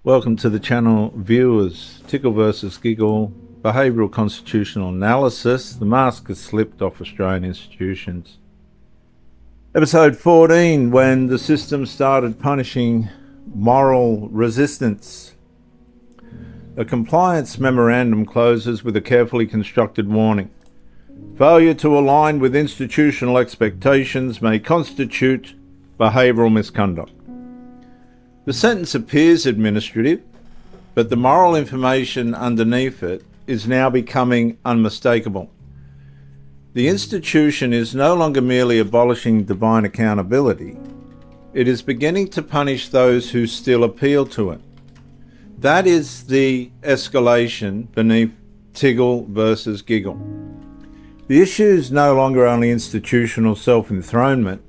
Welcome to the channel, viewers. Tickle versus Giggle, Behavioural-Constitutional analysis. The mask has slipped off Australian institutions. Episode 14, when the system started punishing moral resistance. A compliance memorandum closes with a carefully constructed warning. Failure to align with institutional expectations may constitute behavioural misconduct. The sentence appears administrative, but the moral information underneath it is now becoming unmistakable. The institution is no longer merely abolishing divine accountability. It is beginning to punish those who still appeal to it. That is the escalation beneath Tickle versus Giggle. The issue is no longer only institutional self-enthronement.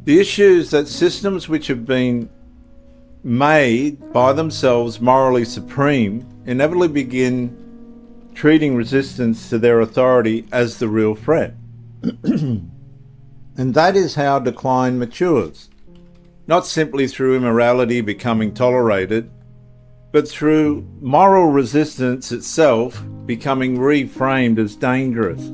The issue is that systems which have been made by themselves morally supreme inevitably begin treating resistance to their authority as the real threat. And that is how decline matures. Not simply through immorality becoming tolerated, but through moral resistance itself becoming reframed as dangerous.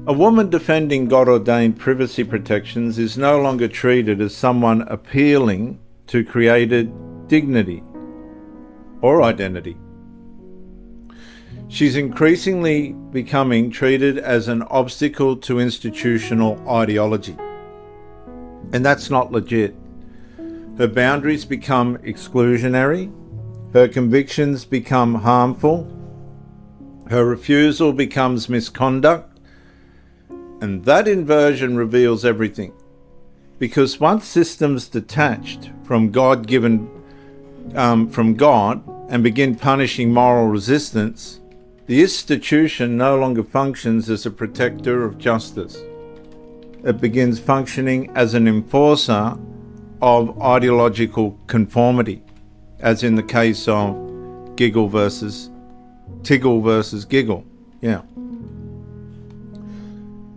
A woman defending God-ordained privacy protections is no longer treated as someone appealing to created dignity or identity. She's increasingly becoming treated as an obstacle to institutional ideology. And that's not legit. Her boundaries become exclusionary, her convictions become harmful, her refusal becomes misconduct, and that inversion reveals everything. Because once systems detached from God and begin punishing moral resistance, the institution no longer functions as a protector of justice. It begins functioning as an enforcer of ideological conformity, as in the case of Tickle versus Giggle. Yeah.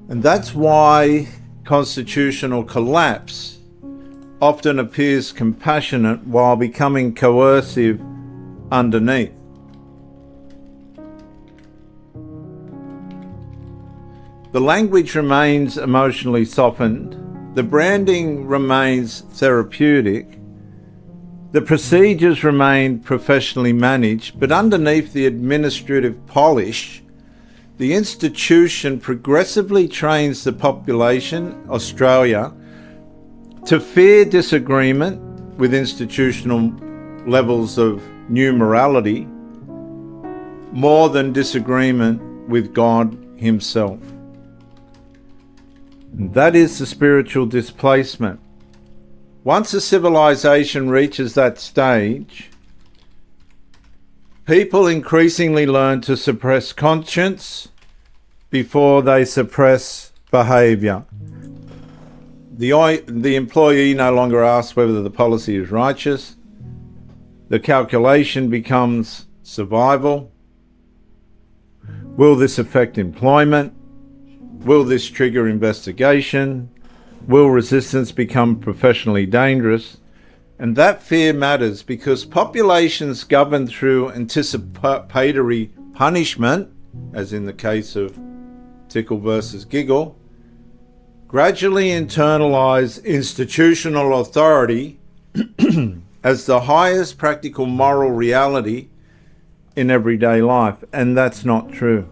And that's why constitutional collapse often appears compassionate while becoming coercive underneath. The language remains emotionally softened, the branding remains therapeutic, the procedures remain professionally managed, but underneath the administrative polish, the institution progressively trains the population, Australia, to fear disagreement with institutional levels of new morality more than disagreement with God Himself. And that is the spiritual displacement. Once a civilization reaches that stage, people increasingly learn to suppress conscience before they suppress behaviour. The employee no longer asks whether the policy is righteous. The calculation becomes survival. Will this affect employment? Will this trigger investigation? Will resistance become professionally dangerous? And that fear matters because populations governed through anticipatory punishment, as in the case of Tickle versus Giggle, gradually internalize institutional authority as the highest practical moral reality in everyday life, and that's not true.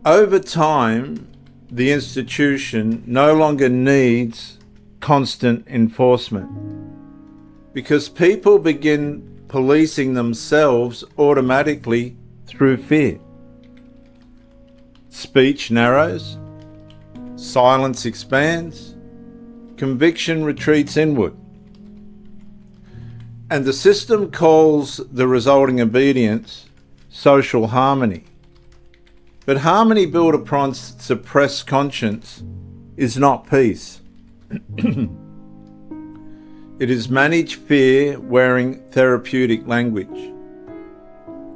Over time, the institution no longer needs constant enforcement because people begin policing themselves automatically through fear. Speech narrows, silence expands, conviction retreats inward. And the system calls the resulting obedience social harmony. But harmony built upon suppressed conscience is not peace. It is managed fear wearing therapeutic language.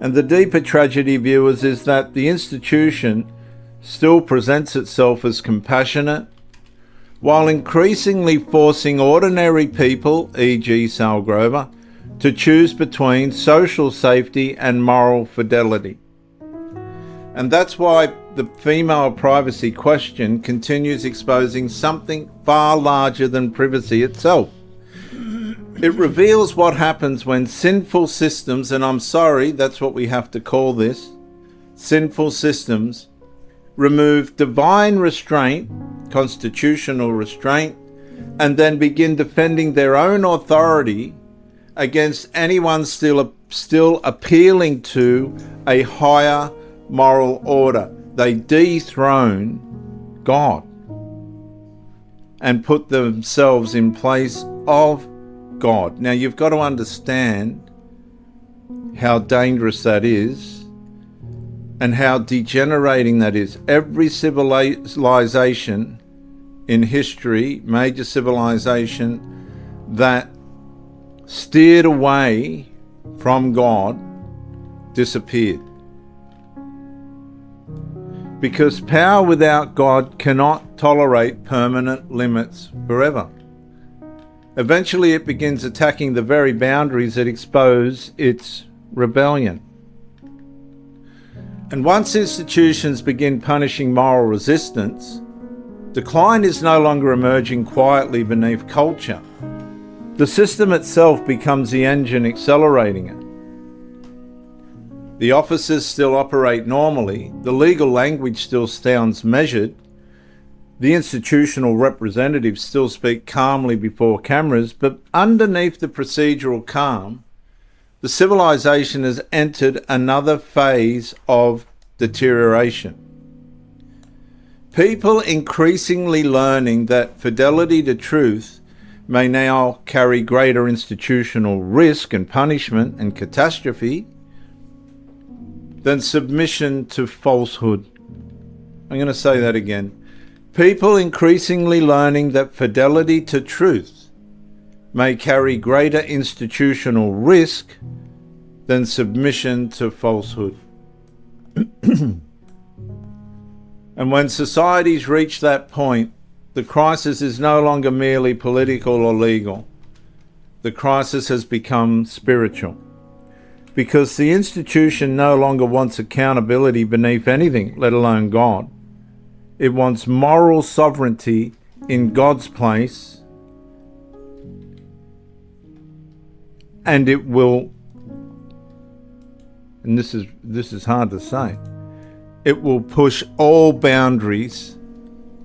And the deeper tragedy, viewers, is that the institution still presents itself as compassionate, while increasingly forcing ordinary people, e.g. Sal Grover, to choose between social safety and moral fidelity. And that's why the female privacy question continues exposing something far larger than privacy itself. It reveals what happens when sinful systems, and I'm sorry, that's what we have to call this, sinful systems, remove divine restraint, constitutional restraint, and then begin defending their own authority against anyone still appealing to a higher moral order. They dethrone God and put themselves in place of God. Now you've got to understand how dangerous that is and how degenerating that is. Every civilization in history, major civilization that steered away from God, disappeared. Because power without God cannot tolerate permanent limits forever. Eventually it begins attacking the very boundaries that expose its rebellion. And once institutions begin punishing moral resistance, decline is no longer emerging quietly beneath culture. The system itself becomes the engine accelerating it. The officers still operate normally, the legal language still sounds measured, the institutional representatives still speak calmly before cameras, but underneath the procedural calm, the civilization has entered another phase of deterioration. People increasingly learning that fidelity to truth may now carry greater institutional risk and punishment and catastrophe than submission to falsehood. I'm going to say that again. People increasingly learning that fidelity to truth may carry greater institutional risk than submission to falsehood. And when societies reach that point, the crisis is no longer merely political or legal. The crisis has become spiritual. Because the institution no longer wants accountability beneath anything, let alone God. It wants moral sovereignty in God's place, and it will, and this is hard to say, it will push all boundaries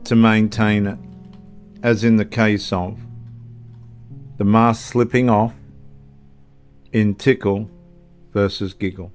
to maintain it, as in the case of the mask slipping off in Tickle versus Giggle.